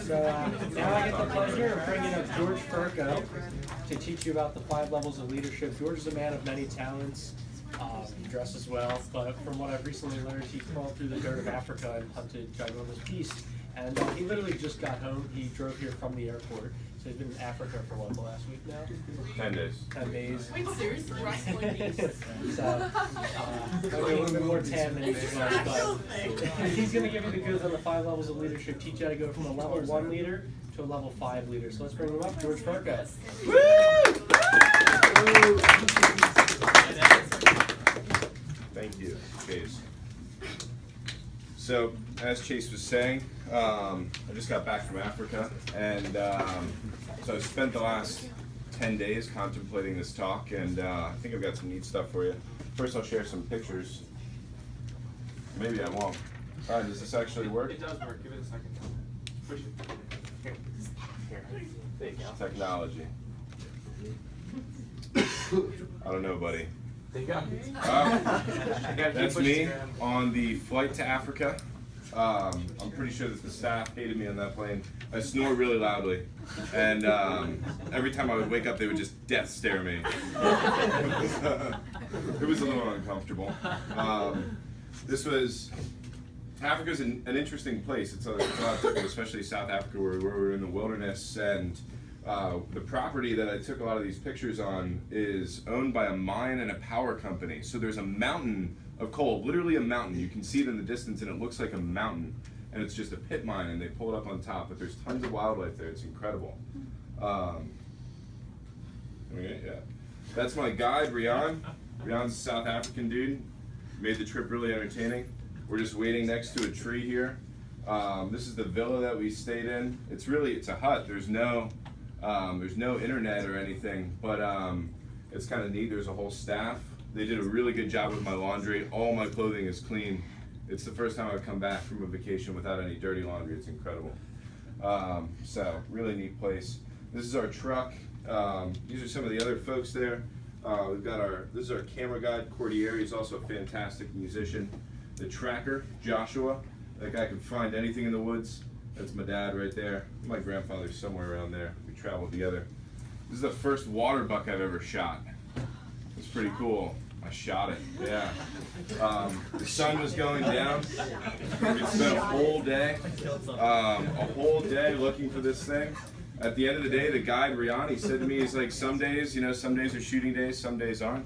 Now I get the pleasure of bringing up George Ferko to teach you about the 5 levels of leadership. George is a man of many talents. He dresses well, but from what I've recently learned, he crawled through the dirt of Africa and hunted ginormous beasts. And he literally just got home. He drove here from the airport. So he's been in Africa for what, the last week now? 10 days. 10 days. Wait, seriously? Wrestling beasts? So, maybe a little bit more tan than usual, but he's going to give you the goods on the 5 levels of leadership, teach you how to go from a level 1 leader to a level 5 leader. So let's bring him up, George Ferko. Thank you, Chase. So, as Chase was saying, I just got back from Africa, and so I've spent the last 10 days contemplating this talk, and I think I've got some neat stuff for you. First, I'll share some pictures. Maybe I won't. All right, does this actually work? It does work. Give it a second. Push it. Here. There you go. Technology. I don't know, buddy. There you go. That's me on the flight to Africa. I'm pretty sure that the staff hated me on that plane. I snore really loudly, and every time I would wake up, they would just death stare me. It was a little uncomfortable. Africa's an interesting place. It's a lot different, especially South Africa, where we're in the wilderness, and the property that I took a lot of these pictures on is owned by a mine and a power company. So there's a mountain of coal, literally a mountain. You can see it in the distance and it looks like a mountain. And it's just a pit mine and they pull it up on top, but there's tons of wildlife there. It's incredible. Yeah. That's my guide, Rian. Rian's a South African dude. Made the trip really entertaining. We're just waiting next to a tree here. This is the villa that we stayed in. It's a hut. There's no internet or anything, but it's kind of neat. There's a whole staff. They did a really good job with my laundry. All my clothing is clean. It's the first time I've come back from a vacation without any dirty laundry. It's incredible. So really neat place. This is our truck. These are some of the other folks there. This is our camera guide, Cordier. He's also a fantastic musician. The tracker, Joshua. That guy can find anything in the woods. That's my dad right there. My grandfather's somewhere around there. We traveled together. This is the first water buck I've ever shot. It's pretty cool. I shot it, yeah. The sun was going down. We spent a whole day looking for this thing. At the end of the day, the guide, Rian, said to me, he's like, some days are shooting days, some days aren't.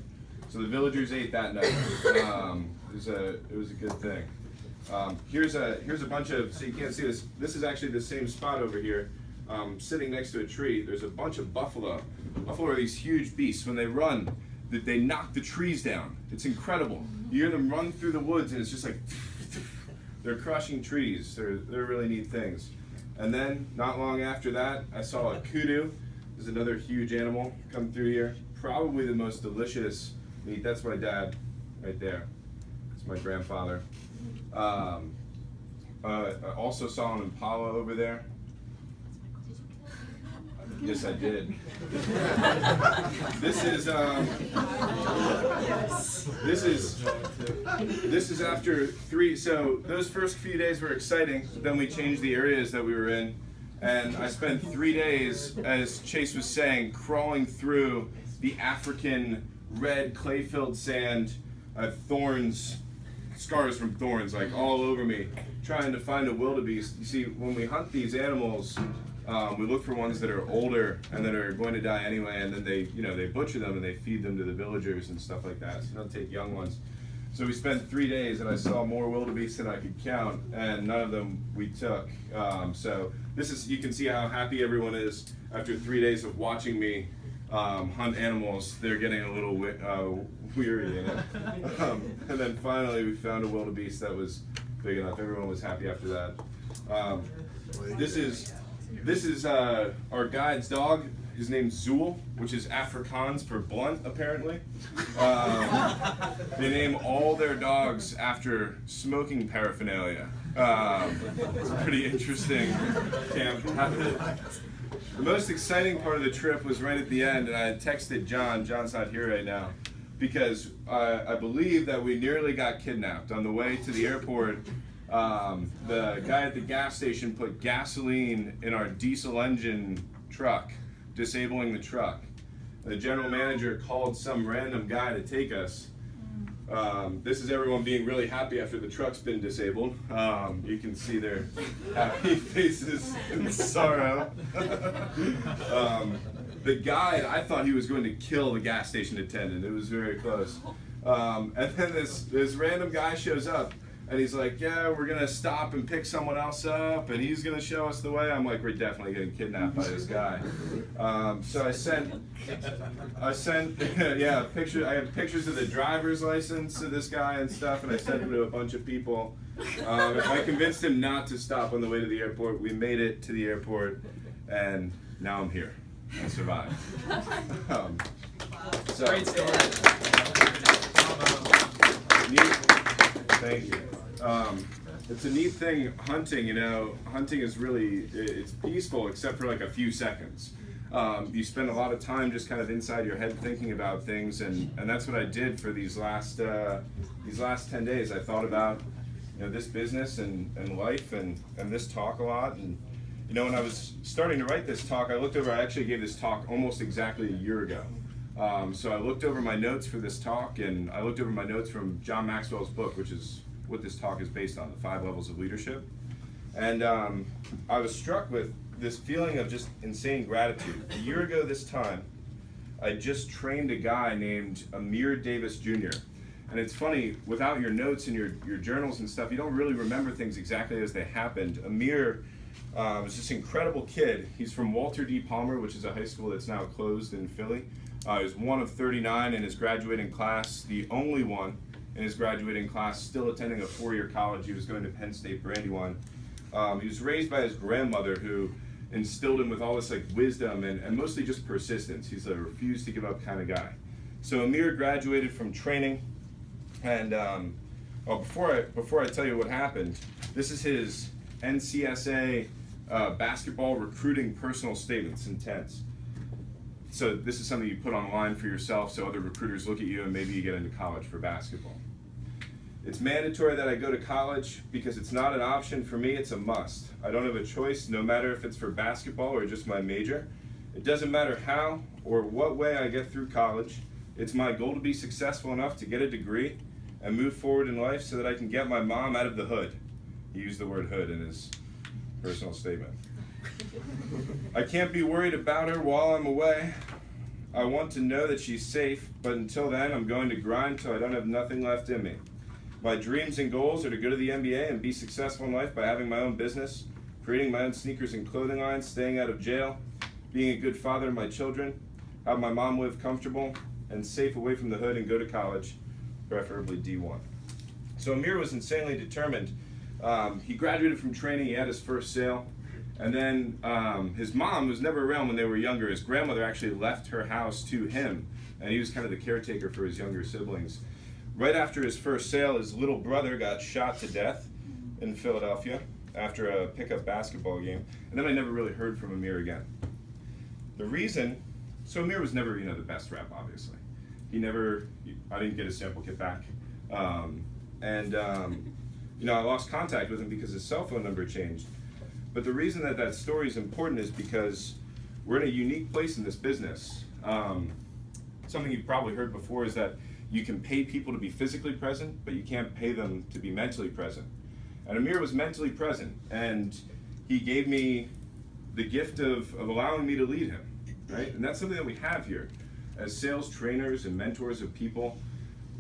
So the villagers ate that night. It was a good thing. Here's a bunch of, so you can't see this. This is actually the same spot over here. Sitting next to a tree. There's a bunch of buffalo. Buffalo are these huge beasts. When they run, they knock the trees down. It's incredible. You hear them run through the woods, and it's just like they're crushing trees. They're really neat things. And then, not long after that, I saw a kudu. There's another huge animal come through here. Probably the most delicious meat. That's my dad, right there. That's my grandfather. I also saw an impala over there. Yes, I did. This is after 3. So those first few days were exciting. Then we changed the areas that we were in, and I spent 3 days, as Chase was saying, crawling through the African red clay-filled sand. I have thorns, scars from thorns, like all over me, trying to find a wildebeest. You see, when we hunt these animals, we look for ones that are older and that are going to die anyway, and then they butcher them and they feed them to the villagers and stuff like that. So you don't take young ones. So we spent 3 days, and I saw more wildebeest than I could count, and none of them we took. So you can see how happy everyone is after 3 days of watching me hunt animals. They're getting a little weary in it. And then finally we found a wildebeest that was big enough. Everyone was happy after that. This is our guide's dog. His name's Zool, which is Afrikaans for blunt, apparently. They name all their dogs after smoking paraphernalia. It's a pretty interesting camp habit. The most exciting part of the trip was right at the end, and I had texted John. John's not here right now, because I believe that we nearly got kidnapped on the way to the airport. The guy at the gas station put gasoline in our diesel engine truck, disabling the truck. The general manager called some random guy to take us. This is everyone being really happy after the truck's been disabled. You can see their happy faces in sorrow. The guy, I thought he was going to kill the gas station attendant. It was very close. And then this random guy shows up, and he's like, yeah, we're going to stop and pick someone else up, and he's going to show us the way. I'm like, we're definitely getting kidnapped by this guy. So I sent, yeah, I have pictures of the driver's license of this guy and stuff, and I sent them to a bunch of people. I convinced him not to stop on the way to the airport. We made it to the airport, and now I'm here. I survived. So, Great story. Thank you. It's a neat thing, hunting, hunting is really, it's peaceful except for like a few seconds. You spend a lot of time just kind of inside your head thinking about things, and that's what I did for these last 10 days. I thought about this business and life and this talk a lot. And when I was starting to write this talk, I actually gave this talk almost exactly a year ago. So I looked over my notes for this talk, and I looked over my notes from John Maxwell's book, which is what this talk is based on, the 5 levels of leadership. And I was struck with this feeling of just insane gratitude. A year ago this time, I just trained a guy named Amir Davis Jr. And it's funny, without your notes and your journals and stuff, you don't really remember things exactly as they happened. Amir was this incredible kid. He's from Walter D. Palmer, which is a high school that's now closed in Philly. He was one of 39 in his graduating class, the only one in his graduating class still attending a 4-year college. He was going to Penn State Brandywine. He was raised by his grandmother, who instilled him with all this wisdom and mostly just persistence. He's a refuse to give up kind of guy. So Amir graduated from training, and before I tell you what happened, this is his NCSA basketball recruiting personal statements, intense. So this is something you put online for yourself so other recruiters look at you and maybe you get into college for basketball. It's mandatory that I go to college because it's not an option for me, it's a must. I don't have a choice, no matter if it's for basketball or just my major. It doesn't matter how or what way I get through college. It's my goal to be successful enough to get a degree and move forward in life so that I can get my mom out of the hood. He used the word hood in his personal statement. I can't be worried about her while I'm away. I want to know that she's safe, but until then, I'm going to grind till I don't have nothing left in me. My dreams and goals are to go to the NBA and be successful in life by having my own business, creating my own sneakers and clothing lines, staying out of jail, being a good father to my children, have my mom live comfortable and safe away from the hood, and go to college, preferably D1. So Amir was insanely determined. He graduated from training, he had his first sale. And then his mom was never around when they were younger. His grandmother actually left her house to him, and he was kind of the caretaker for his younger siblings. Right after his first sale, his little brother got shot to death in Philadelphia after a pickup basketball game. And then I never really heard from Amir again. The reason, so Amir was never, the best rep, obviously. I didn't get his sample kit back. I lost contact with him because his cell phone number changed. But the reason that story is important is because we're in a unique place in this business. Something you've probably heard before is that you can pay people to be physically present, but you can't pay them to be mentally present. And Amir was mentally present, and he gave me the gift of allowing me to lead him, right? And that's something that we have here. As sales trainers and mentors of people,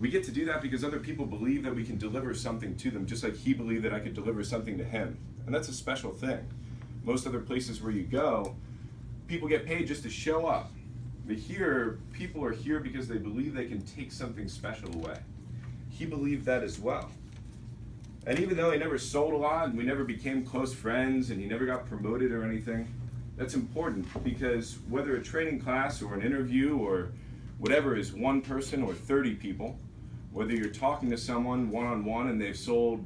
we get to do that because other people believe that we can deliver something to them, just like he believed that I could deliver something to him. And that's a special thing. Most other places where you go, people get paid just to show up. But here, people are here because they believe they can take something special away. He believed that as well. And even though he never sold a lot, and we never became close friends, and he never got promoted or anything, that's important because whether a training class or an interview or whatever is one person or 30 people, whether you're talking to someone one-on-one and they've sold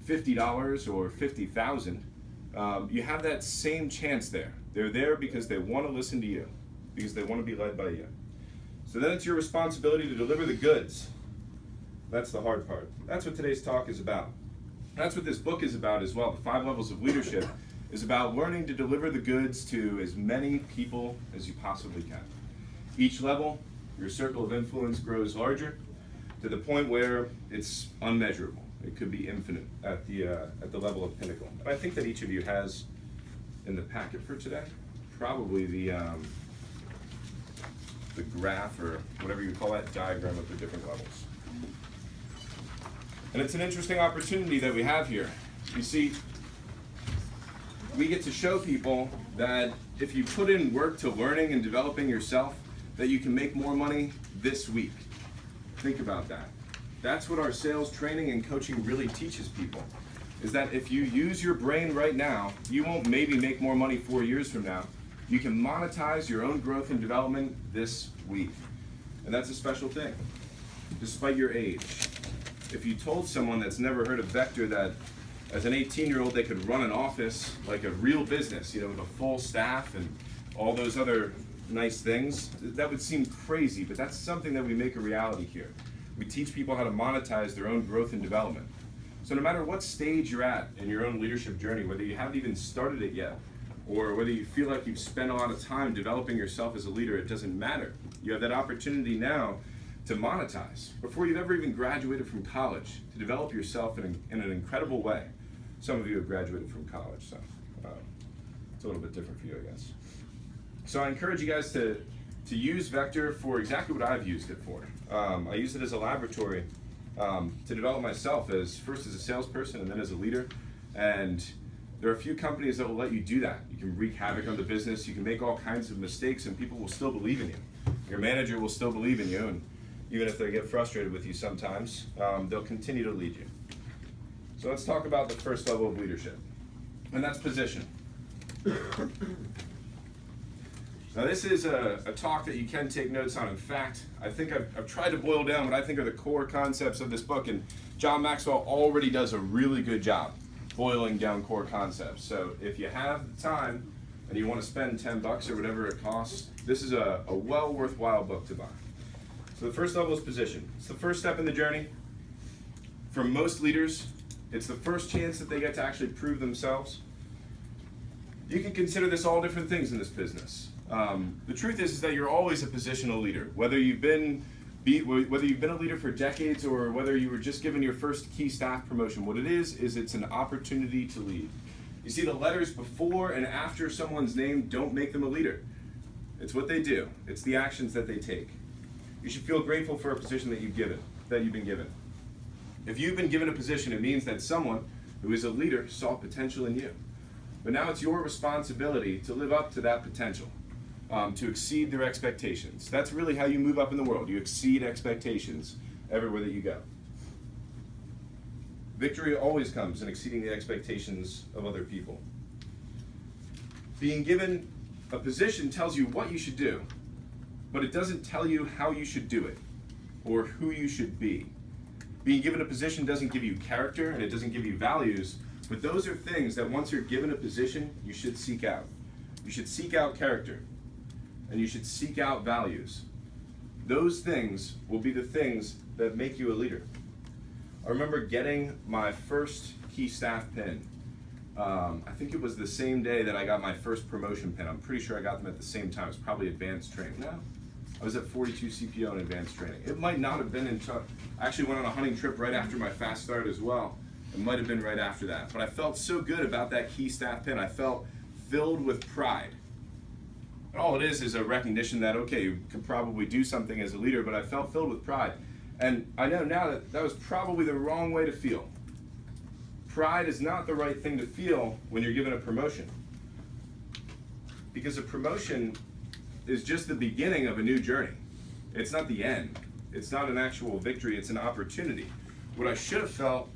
$50 or $50,000, you have that same chance there. They're there because they want to listen to you, because they want to be led by you. So then it's your responsibility to deliver the goods. That's the hard part. That's what today's talk is about. That's what this book is about as well. The 5 Levels of Leadership is about learning to deliver the goods to as many people as you possibly can. Each level, your circle of influence grows larger to the point where it's unmeasurable. It could be infinite at the level of pinnacle. And I think that each of you has in the packet for today probably the graph, or whatever you call that, diagram of the different levels. And it's an interesting opportunity that we have here. You see, we get to show people that if you put in work to learning and developing yourself, that you can make more money this week. Think about that. That's what our sales training and coaching really teaches people, is that if you use your brain right now, you won't maybe make more money 4 years from now. You can monetize your own growth and development this week. And that's a special thing, despite your age. If you told someone that's never heard of Vector that as an 18-year-old they could run an office like a real business, with a full staff and all those other nice things, that would seem crazy, but that's something that we make a reality here. We teach people how to monetize their own growth and development. So no matter what stage you're at in your own leadership journey, whether you haven't even started it yet, or whether you feel like you've spent a lot of time developing yourself as a leader, it doesn't matter. You have that opportunity now to monetize before you've ever even graduated from college, to develop yourself in an incredible way. Some of you have graduated from college, so it's a little bit different for you, I guess. So I encourage you guys to use Vector for exactly what I've used it for. I used it as a laboratory to develop myself first as a salesperson and then as a leader. And there are a few companies that will let you do that. You can wreak havoc on the business, you can make all kinds of mistakes, and people will still believe in you. Your manager will still believe in you, and even if they get frustrated with you sometimes, they'll continue to lead you. So let's talk about the first level of leadership, and that's position. Now this is a talk that you can take notes on. In fact, I think I've tried to boil down what I think are the core concepts of this book, and John Maxwell already does a really good job boiling down core concepts. So if you have the time and you want to spend $10 or whatever it costs, this is a well worthwhile book to buy. So the first level is position. It's the first step in the journey. For most leaders, it's the first chance that they get to actually prove themselves. You can consider this all different things in this business. The truth is that you're always a positional leader, whether you've been a leader for decades or whether you were just given your first key staff promotion. What it is it's an opportunity to lead. You see, the letters before and after someone's name don't make them a leader. It's what they do. It's the actions that they take. You should feel grateful for a position that you've been given. If you've been given a position, it means that someone who is a leader saw potential in you. But now it's your responsibility to live up to that potential, to exceed their expectations. That's really how you move up in the world. You exceed expectations everywhere that you go. Victory always comes in exceeding the expectations of other people. Being given a position tells you what you should do, but it doesn't tell you how you should do it or who you should be. Being given a position doesn't give you character and it doesn't give you values, but those are things that once you're given a position, you should seek out. You should seek out character and you should seek out values. Those things will be the things that make you a leader. I remember getting my first key staff pin. I think it was the same day that I got my first promotion pin. I'm pretty sure I got them at the same time. It was probably advanced training. No, I was at 42 CPO in advanced training. It might not have been I actually went on a hunting trip right after my fast start as well. It might have been right after that. But I felt so good about that key staff pin. I felt filled with pride. And all it is a recognition that, okay, you can probably do something as a leader, but I felt filled with pride. And I know now that that was probably the wrong way to feel. Pride is not the right thing to feel when you're given a promotion. Because a promotion is just the beginning of a new journey. It's not the end. It's not an actual victory, it's an opportunity. What I should have felt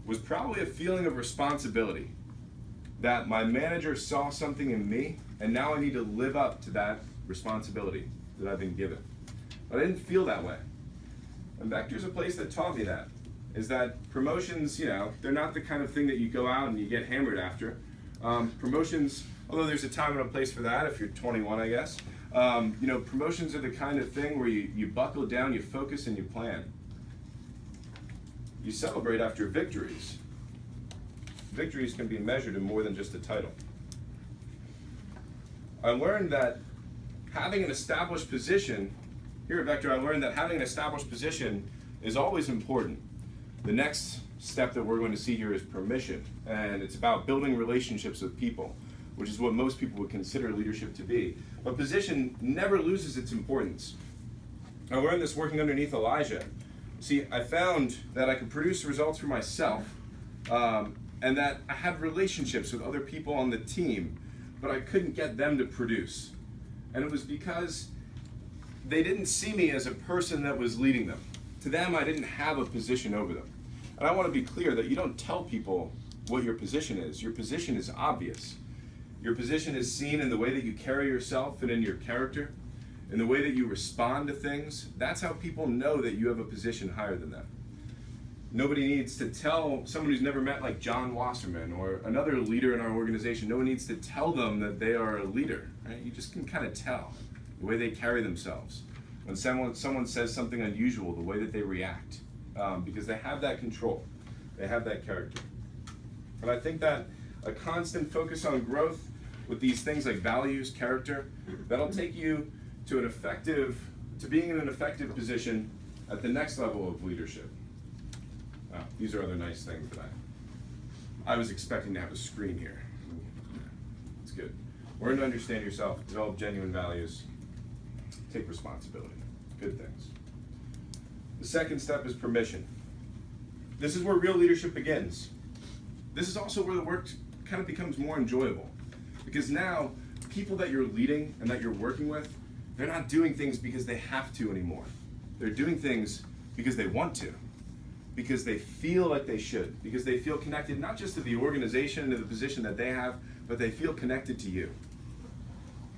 was probably a feeling of responsibility. That my manager saw something in me, and now I need to live up to that responsibility that I've been given. But I didn't feel that way. And Vector's a place that taught me that. Is that promotions, they're not the kind of thing that you go out and you get hammered after. Promotions, although there's a time and a place for that if you're 21, I guess. Promotions are the kind of thing where you buckle down, you focus, and you plan. You celebrate after victories. victories can be measured in more than just a title. I learned that having an established position, here at Vector, I learned that having an established position is always important. The next step that we're going to see here is permission, and it's about building relationships with people, which is what most people would consider leadership to be. But position never loses its importance. I learned this working underneath Elijah. See, I found that I could produce results for myself, and that I had relationships with other people on the team, but I couldn't get them to produce. And it was because they didn't see me as a person that was leading them. To them, I didn't have a position over them. And I want to be clear that you don't tell people what your position is. Your position is obvious. Your position is seen in the way that you carry yourself and in your character, in the way that you respond to things. That's how people know that you have a position higher than them. Nobody needs to tell someone who's never met, like John Wasserman or another leader in our organization, no one needs to tell them that they are a leader, right? You just can kind of tell the way they carry themselves. When someone says something unusual, the way that they react, because they have that control, they have that character. And I think that a constant focus on growth with these things like values, character, that'll take you to being in an effective position at the next level of leadership. These are other nice things that I was expecting to have a screen here. It's good. Learn to understand yourself, develop genuine values, take responsibility. Good things. The second step is permission. This is where real leadership begins. This is also where the work kind of becomes more enjoyable. Because now, people that you're leading and that you're working with, they're not doing things because they have to anymore. They're doing things because they want to. Because they feel like they should. Because they feel connected not just to the organization and to the position that they have, but they feel connected to you.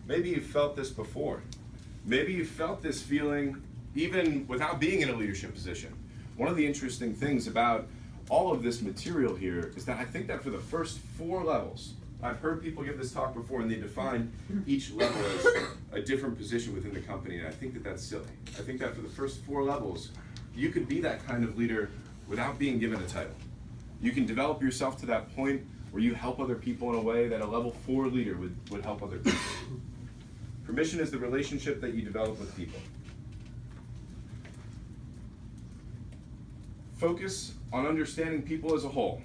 Maybe you've felt this before. Maybe you felt this feeling even without being in a leadership position. One of the interesting things about all of this material here is that I think that for the first 4 levels, I've heard people give this talk before and they define each level as a different position within the company, and I think that that's silly. I think that for the first 4 levels, you could be that kind of leader without being given a title. You can develop yourself to that point where you help other people in a way that a level 4 leader would help other people. Permission is the relationship that you develop with people. Focus on understanding people as a whole.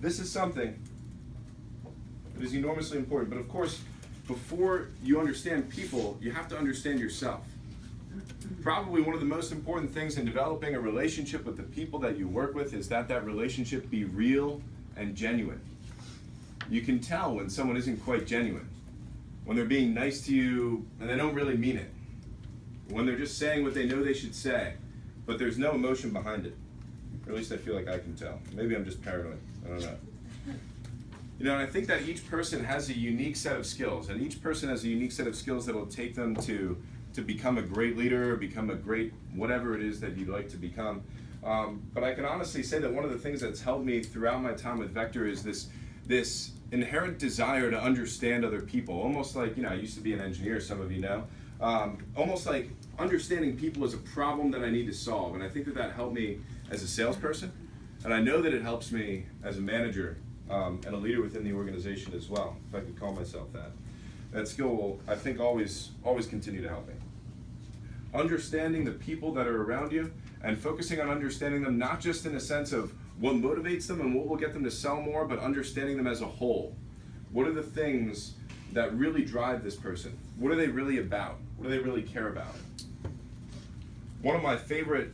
This is something that is enormously important, but of course, before you understand people, you have to understand yourself. Probably one of the most important things in developing a relationship with the people that you work with is that that relationship be real and genuine. You can tell when someone isn't quite genuine, when they're being nice to you and they don't really mean it, when they're just saying what they know they should say, but there's no emotion behind it. Or at least I feel like I can tell. Maybe I'm just paranoid. I don't know. You know, I think that each person has a unique set of skills, and each person has a unique set of skills that will take them to become a great leader, or become a great whatever it is that you'd like to become. But I can honestly say that one of the things that's helped me throughout my time with Vector is this inherent desire to understand other people. Almost like, I used to be an engineer, some of you know. Almost like understanding people is a problem that I need to solve. And I think that that helped me as a salesperson. And I know that it helps me as a manager and a leader within the organization as well, if I could call myself that. That skill will, I think, always continue to help me. Understanding the people that are around you and focusing on understanding them not just in a sense of what motivates them and what will get them to sell more, but understanding them as a whole. What are the things that really drive this person? What are they really about? What do they really care about? One of my favorite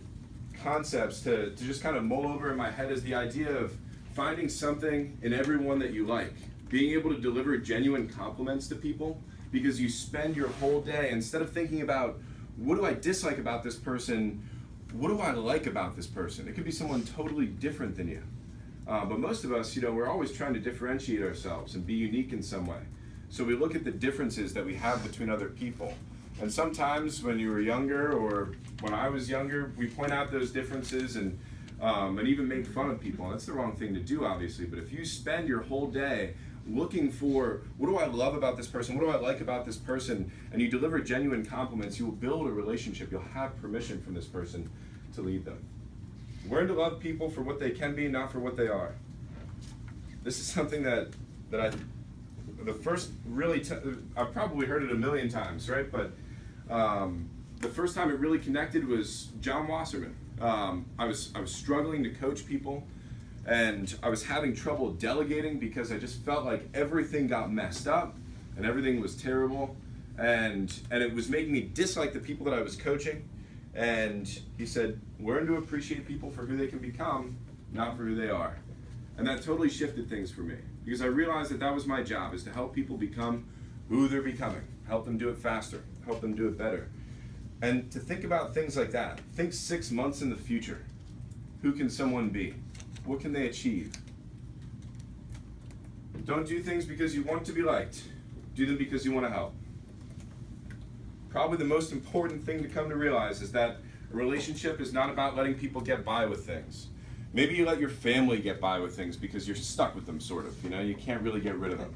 concepts to just kind of mull over in my head is the idea of finding something in everyone that you like. Being able to deliver genuine compliments to people, because you spend your whole day, instead of thinking about what do I dislike about this person, what do I like about this person? It could be someone totally different than you. But most of us, we're always trying to differentiate ourselves and be unique in some way. So we look at the differences that we have between other people. And sometimes when you were younger, or when I was younger, we point out those differences and even make fun of people. And that's the wrong thing to do, obviously. But if you spend your whole day looking for, what do I love about this person? What do I like about this person? And you deliver genuine compliments, you will build a relationship. You'll have permission from this person to lead them. Learn to love people for what they can be, not for what they are. this is something that the first really, I've probably heard it a million times, right? But the first time it really connected was John Wasserman. I was struggling to coach people, and I was having trouble delegating because I just felt like everything got messed up and everything was terrible, and it was making me dislike the people that I was coaching. And he said, learn to appreciate people for who they can become, not for who they are. And that totally shifted things for me, because I realized that was my job, is to help people become who they're becoming, help them do it faster, help them do it better. And to think about things like that. Think 6 months in the future. Who can someone be? What can they achieve? Don't do things because you want to be liked. Do them because you want to help. Probably the most important thing to come to realize is that a relationship is not about letting people get by with things. Maybe you let your family get by with things because you're stuck with them, sort of. You know, you can't really get rid of them.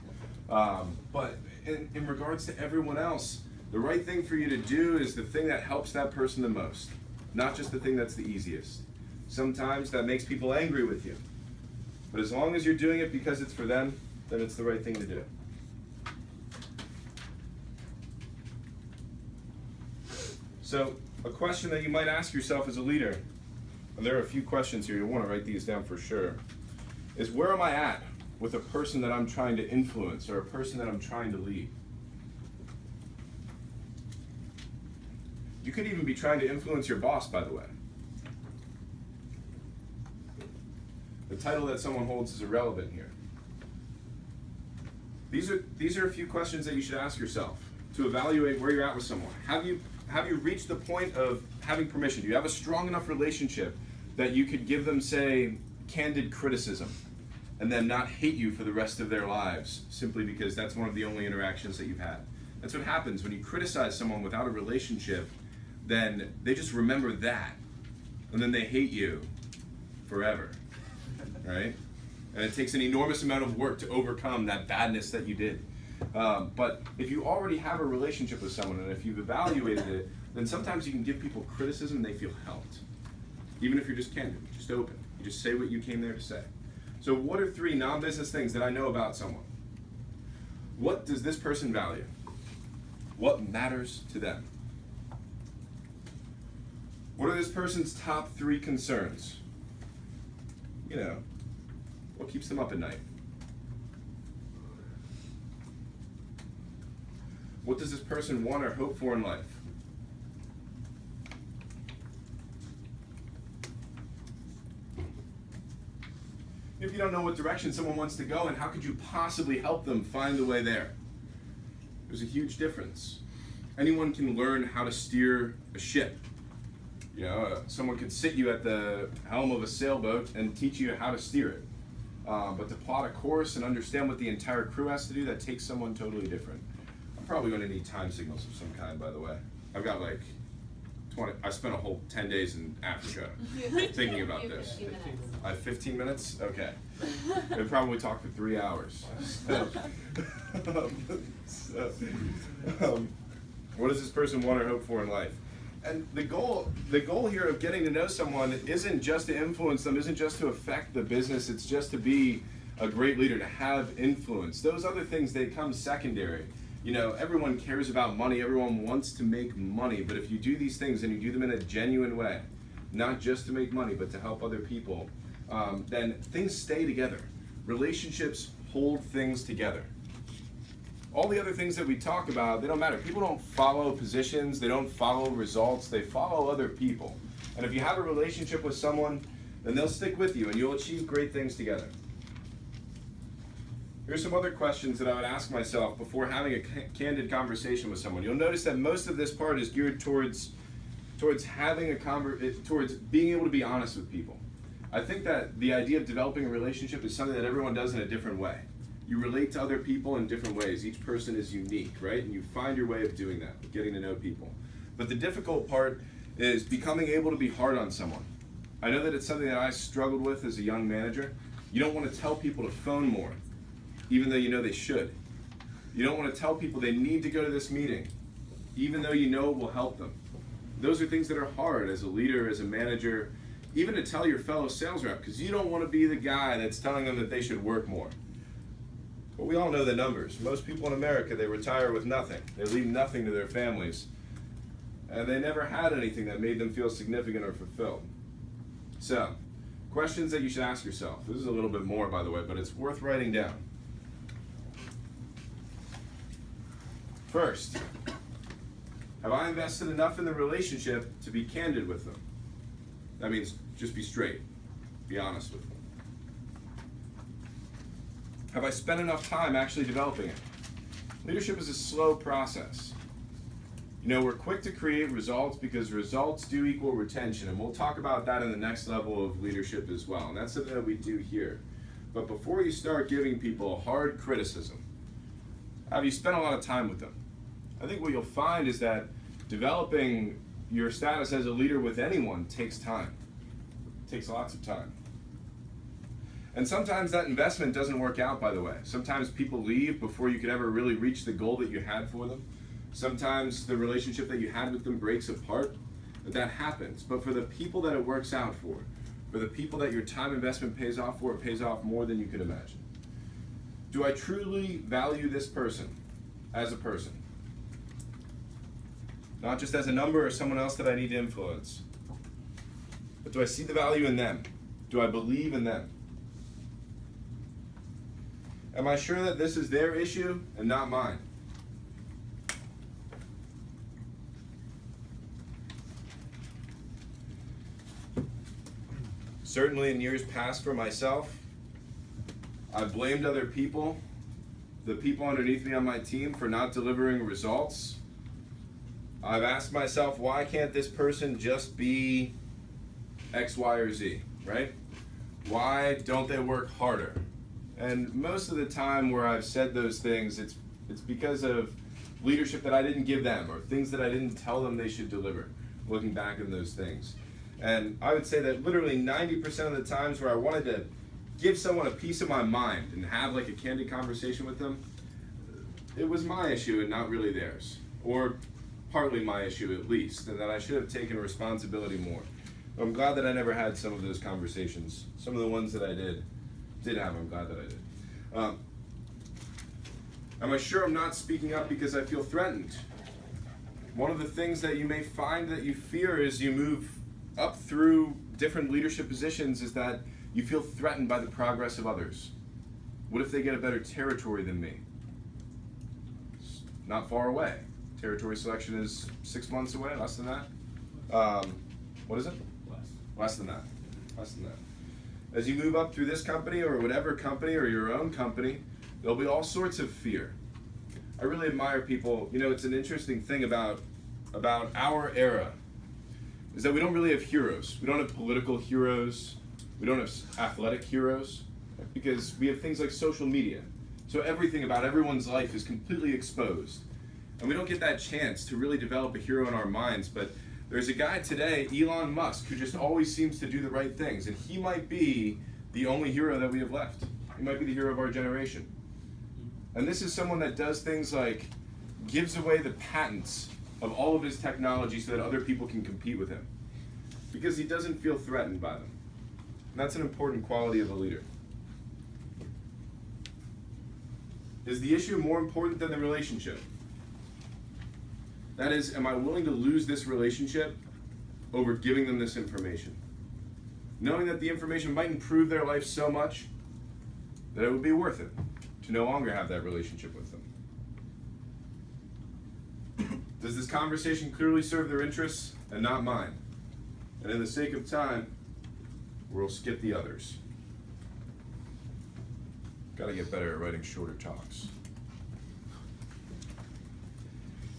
But in regards to everyone else, the right thing for you to do is the thing that helps that person the most, not just the thing that's the easiest. Sometimes that makes people angry with you. But as long as you're doing it because it's for them, then it's the right thing to do. So, a question that you might ask yourself as a leader, and there are a few questions here, you'll want to write these down for sure, is where am I at with a person that I'm trying to influence or a person that I'm trying to lead? You could even be trying to influence your boss, by the way. The title that someone holds is irrelevant here. These are a few questions that you should ask yourself to evaluate where you're at with someone. Have you reached the point of having permission? Do you have a strong enough relationship that you could give them, say, candid criticism and then not hate you for the rest of their lives simply because that's one of the only interactions that you've had? That's what happens when you criticize someone without a relationship. Then they just remember that, and then they hate you forever, right? And it takes an enormous amount of work to overcome that badness that you did. But if you already have a relationship with someone, and if you've evaluated it, then sometimes you can give people criticism and they feel helped. Even if you're just candid, just open. You just say what you came there to say. So what are 3 non-business things that I know about someone? What does this person value? What matters to them? What are this person's top 3 concerns? You know, what keeps them up at night? What does this person want or hope for in life? If you don't know what direction someone wants to go in, how could you possibly help them find the way there? There's a huge difference. Anyone can learn how to steer a ship. You know, someone could sit you at the helm of a sailboat and teach you how to steer it. But to plot a course and understand what the entire crew has to do, that takes someone totally different. I'm probably going to need time signals of some kind, by the way. I've got like 20, I spent a whole 10 days in Africa thinking about this. I have 15 minutes? Okay. We'll probably talk for 3 hours. What does this person want or hope for in life? And the goal here of getting to know someone isn't just to influence them, isn't just to affect the business, it's just to be a great leader, to have influence. Those other things, they come secondary. You know, everyone cares about money, everyone wants to make money, but if you do these things and you do them in a genuine way, not just to make money, but to help other people, then things stay together. Relationships hold things together. All the other things that we talk about, they don't matter. People don't follow positions, they don't follow results, they follow other people. And if you have a relationship with someone, then they'll stick with you and you'll achieve great things together. Here's some other questions that I would ask myself before having a candid conversation with someone. You'll notice that most of this part is geared towards having towards being able to be honest with people. I think that the idea of developing a relationship is something that everyone does in a different way. You relate to other people in different ways. Each person is unique, right? And you find your way of doing that, getting to know people. But the difficult part is becoming able to be hard on someone. I know that it's something that I struggled with as a young manager. You don't want to tell people to phone more, even though you know they should. You don't want to tell people they need to go to this meeting, even though you know it will help them. Those are things that are hard as a leader, as a manager. even to tell your fellow sales rep, because you don't want to be the guy that's telling them that they should work more. But we all know the numbers. Most people in America, they retire with nothing. They leave nothing to their families. And they never had anything that made them feel significant or fulfilled. So, questions that you should ask yourself. This is a little bit more, by the way, but it's worth writing down. First, have I invested enough in the relationship to be candid with them? That means just be straight, be honest with them. Have I spent enough time actually developing it? Leadership is a slow process. You know, we're quick to create results because results do equal retention, and we'll talk about that in the next level of leadership as well, and that's something that we do here. But before you start giving people hard criticism, have you spent a lot of time with them? I think what you'll find is that developing your status as a leader with anyone takes time. It takes lots of time. And sometimes that investment doesn't work out, by the way. Sometimes people leave before you could ever really reach the goal that you had for them. Sometimes the relationship that you had with them breaks apart. That happens. But for the people that it works out for the people that your time investment pays off for, it pays off more than you could imagine. Do I truly value this person as a person? Not just as a number or someone else that I need to influence. But do I see the value in them? Do I believe in them? Am I sure that this is their issue and not mine? Certainly in years past for myself, I blamed other people, the people underneath me on my team, for not delivering results. I've asked myself, why can't this person just be X, Y, or Z, right? Why don't they work harder? And most of the time where I've said those things, it's because of leadership that I didn't give them or things that I didn't tell them they should deliver, looking back on those things. And I would say that literally 90% of the times where I wanted to give someone a piece of my mind and have like a candid conversation with them, it was my issue and not really theirs. Or partly my issue at least, and that I should have taken responsibility more. I'm glad that I never had some of those conversations. Some of the ones that I did have, I'm glad that I did. Am I sure I'm not speaking up because I feel threatened? One of the things that you may find that you fear as you move up through different leadership positions is that you feel threatened by the progress of others. What if they get a better territory than me? It's not far away. Territory selection is 6 months away, less than that. What is it? Less than that. Less than that. As you move up through this company or whatever company or your own company, there'll be all sorts of fear. I really admire people. You know, it's an interesting thing about our era is that we don't really have heroes. We don't have political heroes. We don't have athletic heroes because we have things like social media. So everything about everyone's life is completely exposed. And we don't get that chance to really develop a hero in our minds, but there's a guy today, Elon Musk, who just always seems to do the right things, and he might be the only hero that we have left. He might be the hero of our generation. And this is someone that does things like gives away the patents of all of his technology so that other people can compete with him, because he doesn't feel threatened by them. And that's an important quality of a leader. Is the issue more important than the relationship? That is, am I willing to lose this relationship over giving them this information? Knowing that the information might improve their life so much that it would be worth it to no longer have that relationship with them. Does this conversation clearly serve their interests and not mine? And in the sake of time, we'll skip the others. Gotta get better at writing shorter talks.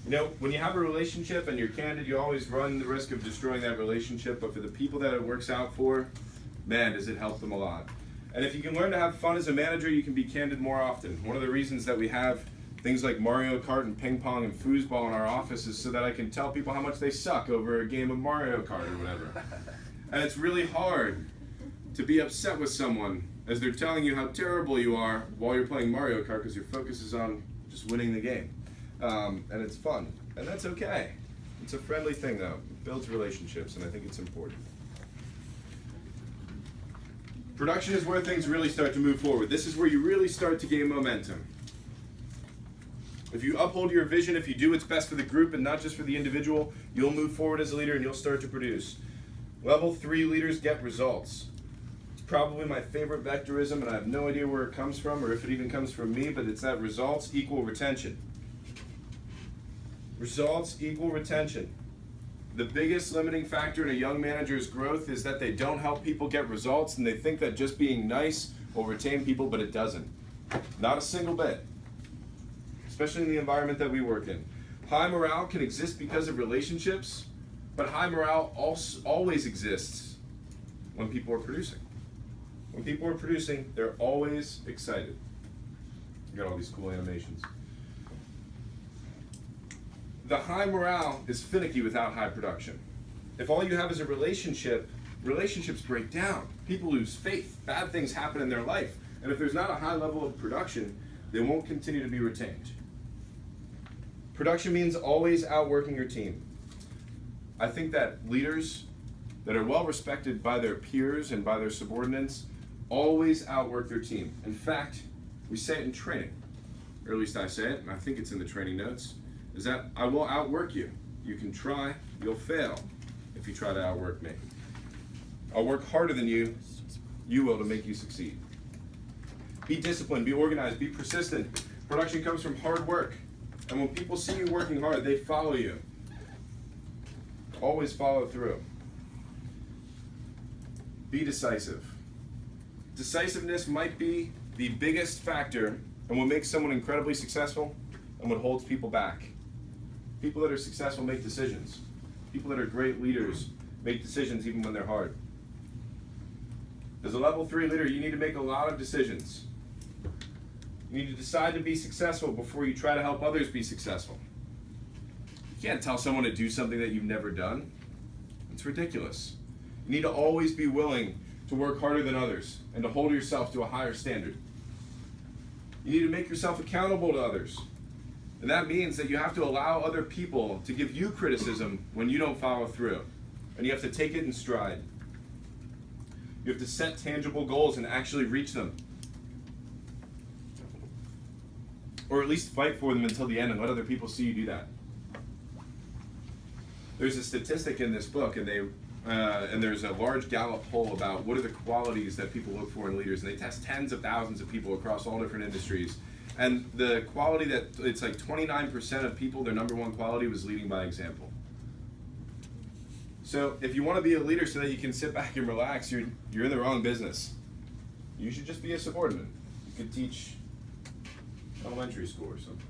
You know, when you have a relationship and you're candid, you always run the risk of destroying that relationship, but for the people that it works out for, man, does it help them a lot. And if you can learn to have fun as a manager, you can be candid more often. One of the reasons that we have things like Mario Kart and ping pong and foosball in our office is so that I can tell people how much they suck over a game of Mario Kart or whatever. And it's really hard to be upset with someone as they're telling you how terrible you are while you're playing Mario Kart because your focus is on just winning the game. And it's fun, and that's okay. It's a friendly thing though. It builds relationships, and I think it's important. Production is where things really start to move forward. This is where you really start to gain momentum. If you uphold your vision, if you do what's best for the group and not just for the individual, you'll move forward as a leader and you'll start to produce. Level 3 leaders get results. It's probably my favorite vectorism, and I have no idea where it comes from or if it even comes from me, but it's that results equal retention. Results equal retention. The biggest limiting factor in a young manager's growth is that they don't help people get results, and they think that just being nice will retain people, but it doesn't. Not a single bit. Especially in the environment that we work in. High morale can exist because of relationships, but high morale also always exists when people are producing. When people are producing, they're always excited. You got all these cool animations. The high morale is finicky without high production. If all you have is a relationship, relationships break down. People lose faith. Bad things happen in their life. And if there's not a high level of production, they won't continue to be retained. Production means always outworking your team. I think that leaders that are well respected by their peers and by their subordinates always outwork their team. In fact, we say it in training, or at least I say it, and I think it's in the training notes, is that I will outwork you. You can try, you'll fail if you try to outwork me. I'll work harder than you will to make you succeed. Be disciplined, be organized, be persistent. Production comes from hard work. And when people see you working hard, they follow you. Always follow through. Be decisive. Decisiveness might be the biggest factor and what makes someone incredibly successful and what holds people back. People that are successful make decisions. People that are great leaders make decisions even when they're hard. As a level 3 leader, you need to make a lot of decisions. You need to decide to be successful before you try to help others be successful. You can't tell someone to do something that you've never done. It's ridiculous. You need to always be willing to work harder than others and to hold yourself to a higher standard. You need to make yourself accountable to others. And that means that you have to allow other people to give you criticism when you don't follow through. And you have to take it in stride. You have to set tangible goals and actually reach them. Or at least fight for them until the end and let other people see you do that. There's a statistic in this book, and there's a large Gallup poll about what are the qualities that people look for in leaders, and they test tens of thousands of people across all different industries. And the quality that, it's like 29% of people, their number one quality was leading by example. So if you want to be a leader so that you can sit back and relax, you're in the wrong business. You should just be a subordinate. You could teach elementary school or something.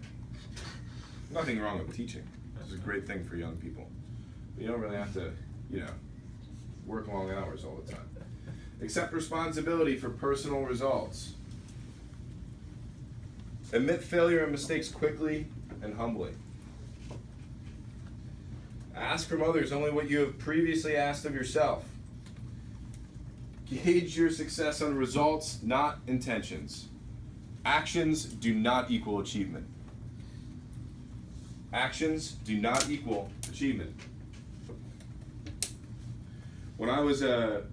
Nothing wrong with teaching. This is a great thing for young people. But you don't really have to, work long hours all the time. Accept responsibility for personal results. Admit failure and mistakes quickly and humbly. Ask from others only what you have previously asked of yourself. Gauge your success on results, not intentions. Actions do not equal achievement. Actions do not equal achievement. When I was a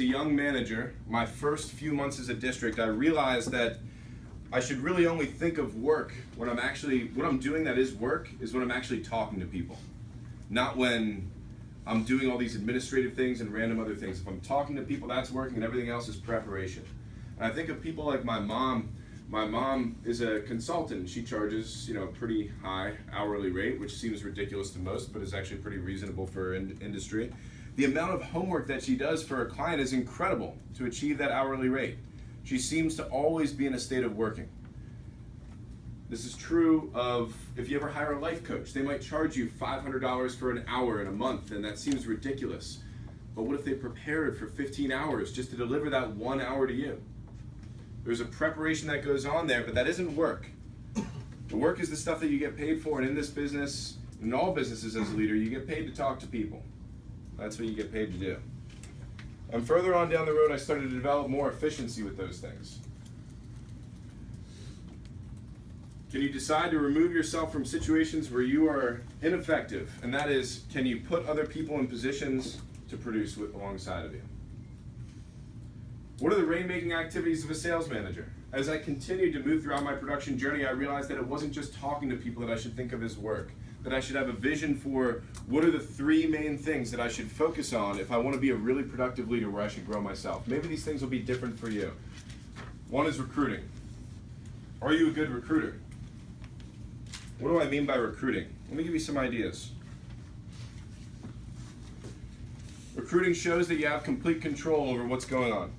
young manager, my first few months as a district, I realized that I should really only think of work when what I'm doing that is work is when I'm actually talking to people. Not when I'm doing all these administrative things and random other things. If I'm talking to people, that's working, and everything else is preparation. And I think of people like my mom. My mom is a consultant. She charges, a pretty high hourly rate, which seems ridiculous to most, but is actually pretty reasonable for industry. The amount of homework that she does for a client is incredible to achieve that hourly rate. She seems to always be in a state of working. This is true of if you ever hire a life coach. They might charge you $500 for an hour in a month, and that seems ridiculous. But what if they prepared for 15 hours just to deliver that 1 hour to you? There's a preparation that goes on there, but that isn't work. The work is the stuff that you get paid for, and in this business, in all businesses as a leader, you get paid to talk to people. That's what you get paid to do. And further on down the road, I started to develop more efficiency with those things. Can you decide to remove yourself from situations where you are ineffective? And that is, can you put other people in positions to produce alongside of you? What are the rainmaking activities of a sales manager? As I continued to move throughout my production journey, I realized that it wasn't just talking to people that I should think of as work, that I should have a vision for what are the 3 main things that I should focus on if I want to be a really productive leader where I should grow myself. Maybe these things will be different for you. One is recruiting. Are you a good recruiter? What do I mean by recruiting? Let me give you some ideas. Recruiting shows that you have complete control over what's going on.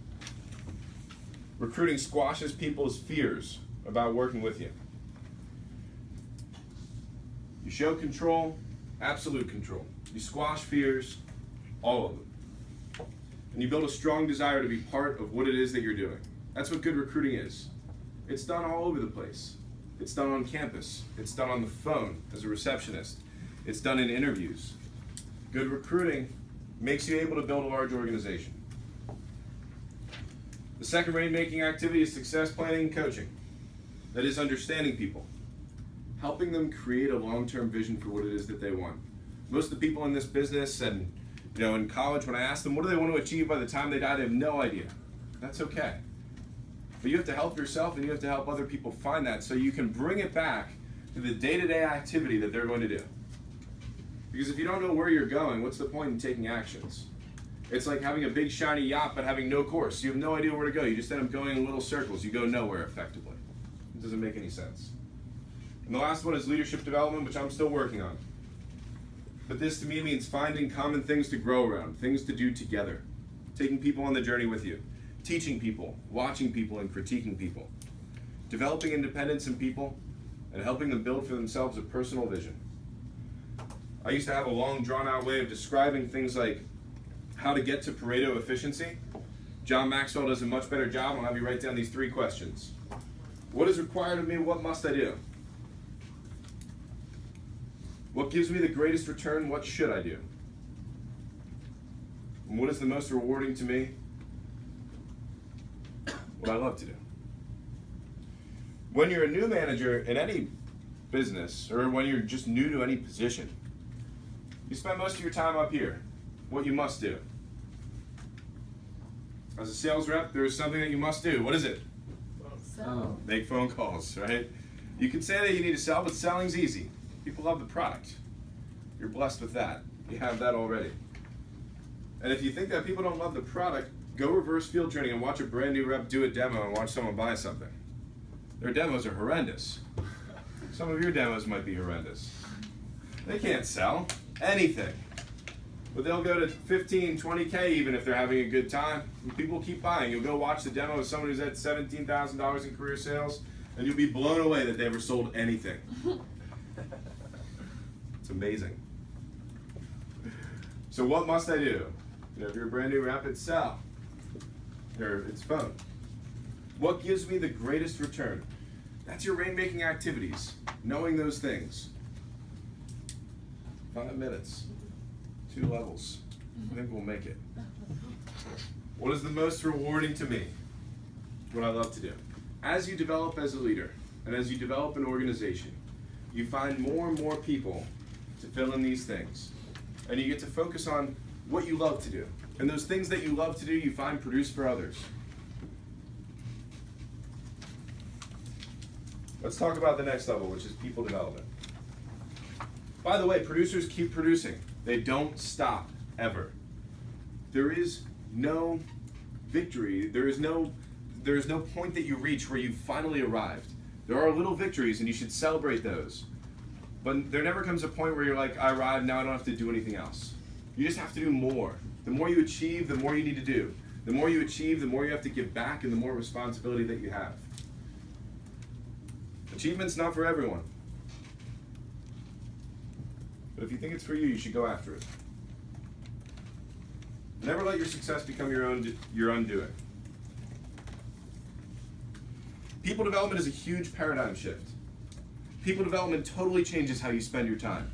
Recruiting squashes people's fears about working with you. You show control, absolute control. You squash fears, all of them. And you build a strong desire to be part of what it is that you're doing. That's what good recruiting is. It's done all over the place. It's done on campus. It's done on the phone as a receptionist. It's done in interviews. Good recruiting makes you able to build a large organization. The second rainmaking activity is success planning and coaching. That is understanding people, helping them create a long-term vision for what it is that they want. Most of the people in this business and in college, when I ask them what do they want to achieve by the time they die, they have no idea. That's okay. But you have to help yourself and you have to help other people find that so you can bring it back to the day-to-day activity that they're going to do. Because if you don't know where you're going, what's the point in taking actions? It's like having a big shiny yacht but having no course. You have no idea where to go. You just end up going in little circles. You go nowhere effectively. It doesn't make any sense. And the last one is leadership development, which I'm still working on. But this to me means finding common things to grow around, things to do together, taking people on the journey with you, teaching people, watching people, and critiquing people, developing independence in people, and helping them build for themselves a personal vision. I used to have a long, drawn-out way of describing things like how to get to Pareto efficiency. John Maxwell does a much better job. I'll have you write down these 3 questions. What is required of me? What must I do? What gives me the greatest return? What should I do? And what is the most rewarding to me? What I love to do. When you're a new manager in any business, or when you're just new to any position, you spend most of your time up here. What you must do. As a sales rep, there is something that you must do. What is it? So, Make phone calls, right? You can say that you need to sell, but selling's easy. People love the product. You're blessed with that. You have that already. And if you think that people don't love the product, go reverse field training and watch a brand new rep do a demo and watch someone buy something. Their demos are horrendous. Some of your demos might be horrendous. They can't sell anything. But they'll go to 15, 20K even if they're having a good time. And people keep buying. You'll go watch the demo of someone who's at $17,000 in career sales, and you'll be blown away that they ever sold anything. It's amazing. So what must I do? If you're a brand new rep, it's sell. Or it's phone. What gives me the greatest return? That's your rainmaking activities. Knowing those things. 5 minutes. 2 levels. I think we'll make it. What is the most rewarding to me? What I love to do. As you develop as a leader, and as you develop an organization, you find more and more people to fill in these things. And you get to focus on what you love to do. And those things that you love to do, you find produce for others. Let's talk about the next level, which is people development. By the way, producers keep producing. They don't stop, ever. There is no victory. There is no point that you reach where you've finally arrived. There are little victories, and you should celebrate those. But there never comes a point where you're like, I arrived, now I don't have to do anything else. You just have to do more. The more you achieve, the more you need to do. The more you achieve, the more you have to give back, and the more responsibility that you have. Achievement's not for everyone. But if you think it's for you, you should go after it. Never let your success become your undoing. People development is a huge paradigm shift. People development totally changes how you spend your time.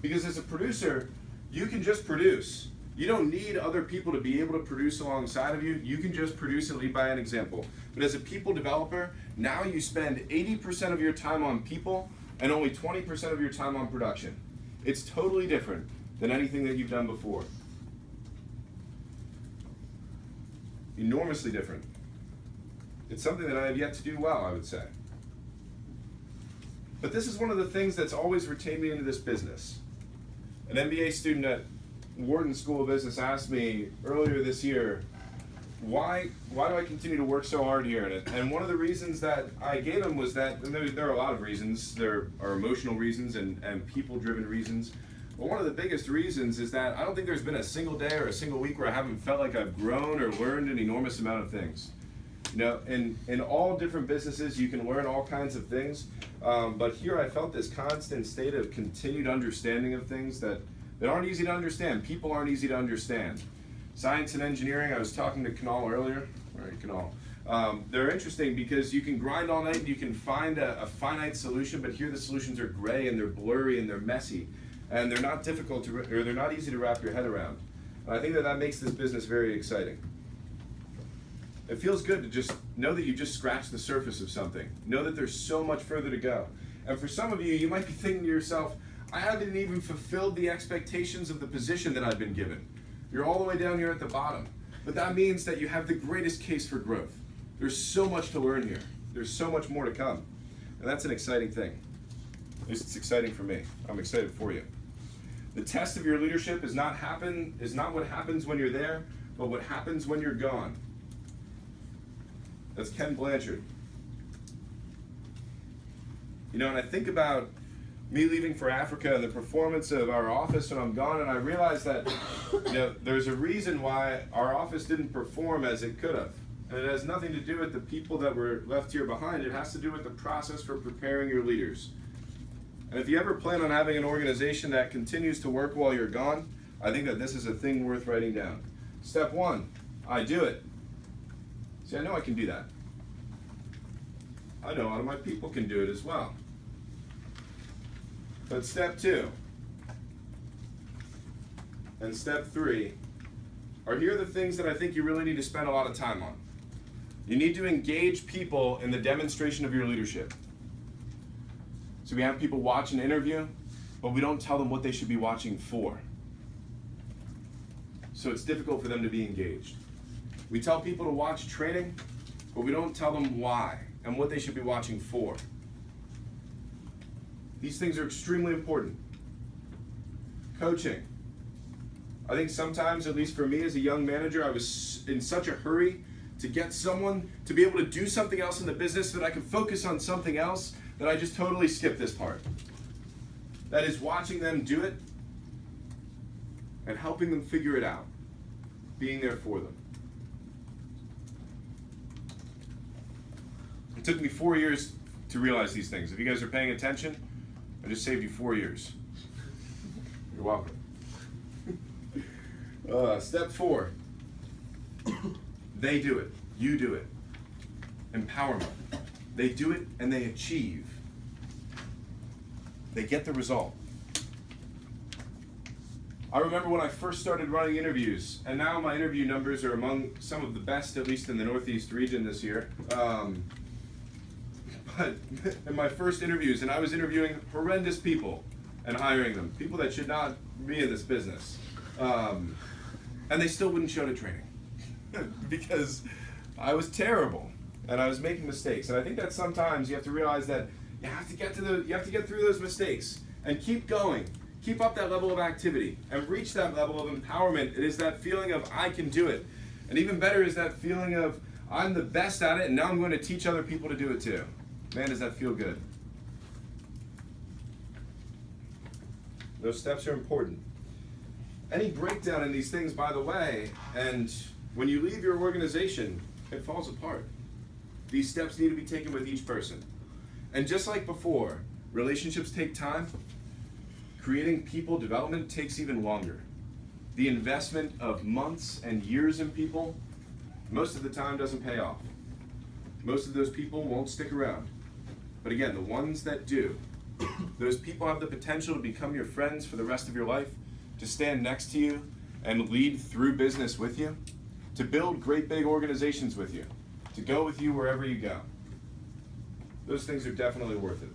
Because as a producer, you can just produce. You don't need other people to be able to produce alongside of you. You can just produce and lead by an example. But as a people developer, now you spend 80% of your time on people and only 20% of your time on production. It's totally different than anything that you've done before. enormously different. It's something that I have yet to do well, I would say. But this is one of the things that's always retained me into this business. An MBA student at Wharton School of Business asked me earlier this year, why do I continue to work so hard here? And one of the reasons that I gave him was that, and there are a lot of reasons, there are emotional reasons and people-driven reasons, but one of the biggest reasons is that I don't think there's been a single day or a single week where I haven't felt like I've grown or learned an enormous amount of things. You know, in all different businesses, you can learn all kinds of things, but here I felt this constant state of continued understanding of things that aren't easy to understand. People aren't easy to understand. Science and engineering, I was talking to Kunal earlier. All right, Kunal. They're interesting because you can grind all night and you can find a finite solution, but here the solutions are gray and they're blurry and they're messy, and they're not difficult to, or they're not easy to wrap your head around. And I think that makes this business very exciting. It feels good to just know that you just scratched the surface of something. Know that there's so much further to go. And for some of you, you might be thinking to yourself, I haven't even fulfilled the expectations of the position that I've been given. You're all the way down here at the bottom. But that means that you have the greatest case for growth. There's so much to learn here. There's so much more to come. And that's an exciting thing. At least it's exciting for me. I'm excited for you. The test of your leadership is not what happens when you're there, but what happens when you're gone. That's Ken Blanchard. You know, and I think about me leaving for Africa and the performance of our office when I'm gone, and I realize that, you know, there's a reason why our office didn't perform as it could have. And it has nothing to do with the people that were left here behind. It has to do with the process for preparing your leaders. And if you ever plan on having an organization that continues to work while you're gone, I think that this is a thing worth writing down. Step 1, I do it. See, I know I can do that. I know a lot of my people can do it as well. But step 2 and step 3 are here the things that I think you really need to spend a lot of time on. You need to engage people in the demonstration of your leadership. So we have people watch an interview, but we don't tell them what they should be watching for. So it's difficult for them to be engaged. We tell people to watch training, but we don't tell them why and what they should be watching for. These things are extremely important. Coaching. I think sometimes, at least for me as a young manager, I was in such a hurry to get someone to be able to do something else in the business so that I could focus on something else that I just totally skipped this part. That is watching them do it and helping them figure it out. Being there for them. It took me 4 years to realize these things. If you guys are paying attention, I just saved you 4 years. You're welcome. Step 4. They do it. You do it. Empowerment. They do it and they achieve. They get the result. I remember when I first started running interviews, and now my interview numbers are among some of the best, at least in the Northeast region this year. But in my first interviews, and I was interviewing horrendous people and hiring them, people that should not be in this business. And they still wouldn't show to training because I was terrible and I was making mistakes. And I think that sometimes you have to realize that you have to get through those mistakes and keep going. Keep up that level of activity and reach that level of empowerment. It is that feeling of I can do it. And even better is that feeling of I'm the best at it and now I'm going to teach other people to do it too. Man, does that feel good. Those steps are important. Any breakdown in these things, by the way, and when you leave your organization, it falls apart. These steps need to be taken with each person. And just like before, relationships take time. Creating people development takes even longer. The investment of months and years in people, most of the time doesn't pay off. Most of those people won't stick around. But again, the ones that do, those people have the potential to become your friends for the rest of your life, to stand next to you and lead through business with you, to build great big organizations with you, to go with you wherever you go. Those things are definitely worth it.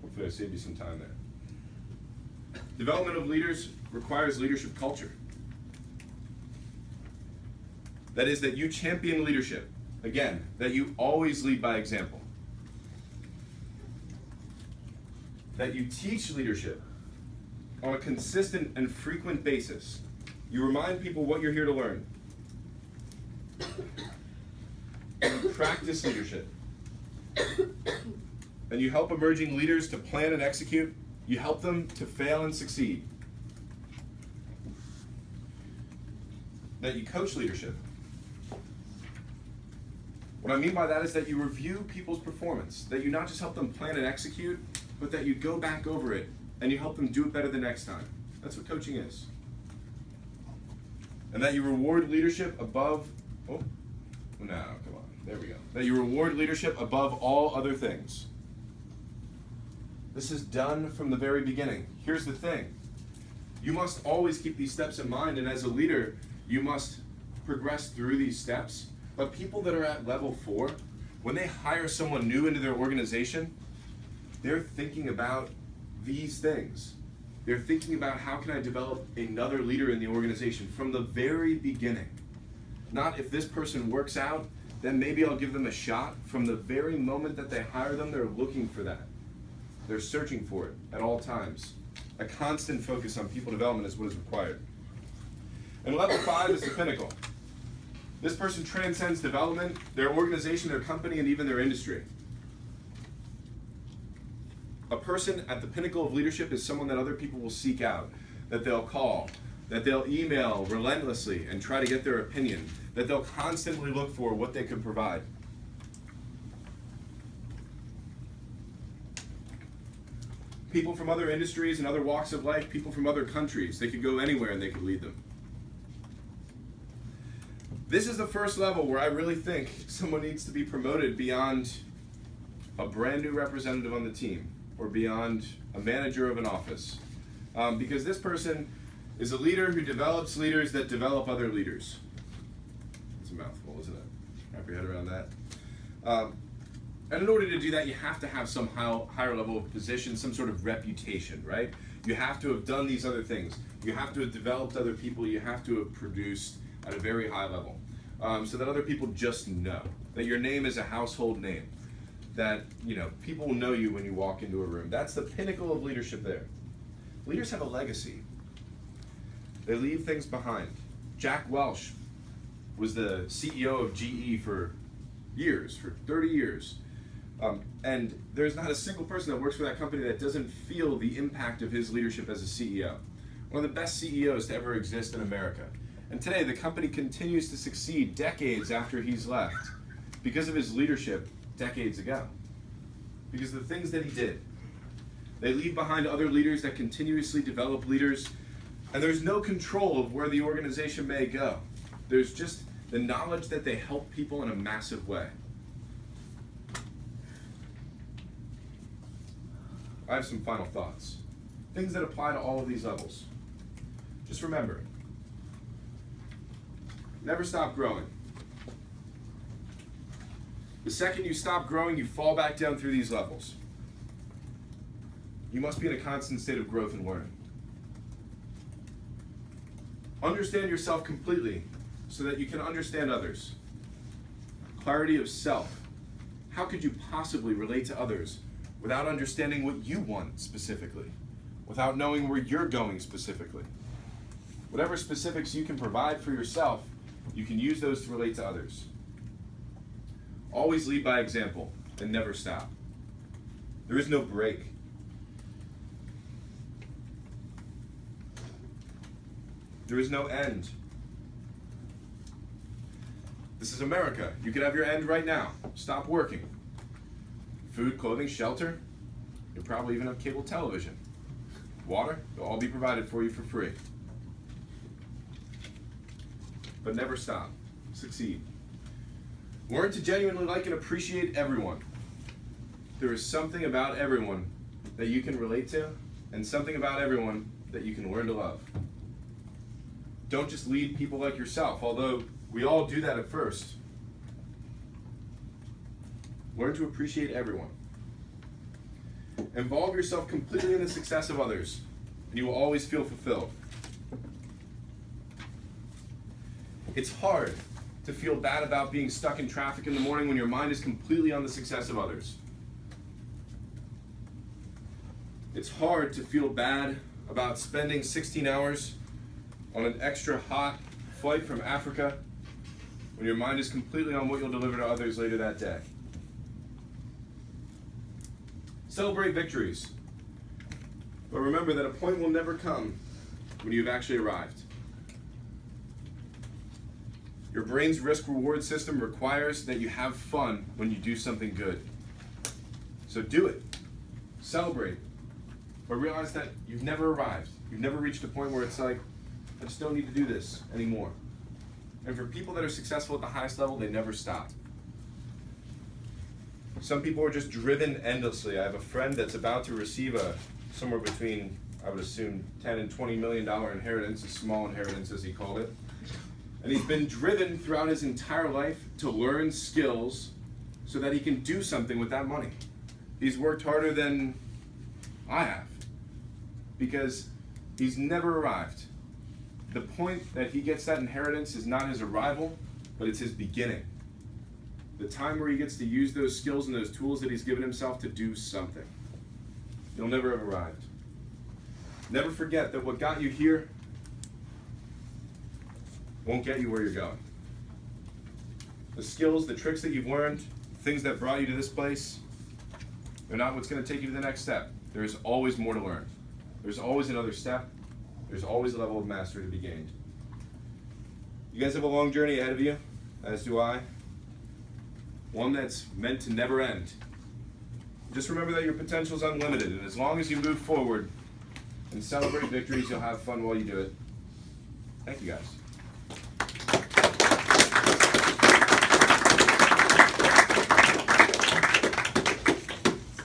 Hopefully I saved you some time there. Development of leaders requires leadership culture. That is that you champion leadership. Again, that you always lead by example. That you teach leadership on a consistent and frequent basis. You remind people what you're here to learn. And you practice leadership. And you help emerging leaders to plan and execute. You help them to fail and succeed. That you coach leadership. What I mean by that is that you review people's performance. That you not just help them plan and execute, but that you go back over it and you help them do it better the next time. That's what coaching is. And that you reward leadership above, oh, no, come on, there we go. That you reward leadership above all other things. This is done from the very beginning. Here's the thing. You must always keep these steps in mind, and as a leader, you must progress through these steps. But people that are at level 4, when they hire someone new into their organization, they're thinking about these things. They're thinking about how can I develop another leader in the organization from the very beginning. Not if this person works out, then maybe I'll give them a shot. From the very moment that they hire them, they're looking for that. They're searching for it at all times. A constant focus on people development is what is required. And level 5 is the pinnacle. This person transcends development, their organization, their company, and even their industry. A person at the pinnacle of leadership is someone that other people will seek out, that they'll call, that they'll email relentlessly and try to get their opinion, that they'll constantly look for what they can provide. People from other industries and other walks of life, people from other countries, they could go anywhere and they could lead them. This is the first level where I really think someone needs to be promoted beyond a brand new representative on the team or beyond a manager of an office. Because this person is a leader who develops leaders that develop other leaders. It's a mouthful, isn't it? Wrap your head around that. And in order to do that, you have to have some higher level of position, some sort of reputation, right? You have to have done these other things. You have to have developed other people. You have to have produced at a very high level, so that other people just know that your name is a household name, that people will know you when you walk into a room. That's the pinnacle of leadership there. Leaders have a legacy. They leave things behind. Jack Welch was the CEO of GE for years, for 30 years. And there's not a single person that works for that company that doesn't feel the impact of his leadership as a CEO. One of the best CEOs to ever exist in America. And today, the company continues to succeed decades after he's left because of his leadership decades ago. Because of the things that he did. They leave behind other leaders that continuously develop leaders, and there's no control of where the organization may go. There's just the knowledge that they help people in a massive way. I have some final thoughts. Things that apply to all of these levels. Just remember, never stop growing. The second you stop growing, you fall back down through these levels. You must be in a constant state of growth and learning. Understand yourself completely so that you can understand others. Clarity of self. How could you possibly relate to others without understanding what you want specifically? Without knowing where you're going specifically? Whatever specifics you can provide for yourself, you can use those to relate to others. Always lead by example and never stop. There is no break. There is no end. This is America. You could have your end right now. Stop working. Food, clothing, shelter. You'll probably even have cable television. Water, they'll all be provided for you for free. But never stop. Succeed. Learn to genuinely like and appreciate everyone. There is something about everyone that you can relate to, and something about everyone that you can learn to love. Don't just lead people like yourself, although we all do that at first. Learn to appreciate everyone. Involve yourself completely in the success of others, and you will always feel fulfilled. It's hard to feel bad about being stuck in traffic in the morning when your mind is completely on the success of others. It's hard to feel bad about spending 16 hours on an extra hot flight from Africa when your mind is completely on what you'll deliver to others later that day. Celebrate victories, but remember that a point will never come when you've actually arrived. Your brain's risk-reward system requires that you have fun when you do something good. So do it. Celebrate. But realize that you've never arrived. You've never reached a point where it's like, I just don't need to do this anymore. And for people that are successful at the highest level, they never stop. Some people are just driven endlessly. I have a friend that's about to receive somewhere between, I would assume, $10 and $20 million inheritance, a small inheritance as he called it. And he's been driven throughout his entire life to learn skills so that he can do something with that money. He's worked harder than I have because he's never arrived. The point that he gets that inheritance is not his arrival, but it's his beginning. The time where he gets to use those skills and those tools that he's given himself to do something. You'll never have arrived. Never forget that what got you here won't get you where you're going. The skills, the tricks that you've learned, things that brought you to this place, they're not what's going to take you to the next step. There's always more to learn. There's always another step. There's always a level of mastery to be gained. You guys have a long journey ahead of you, as do I. One that's meant to never end. Just remember that your potential is unlimited, and as long as you move forward and celebrate victories, you'll have fun while you do it. Thank you guys.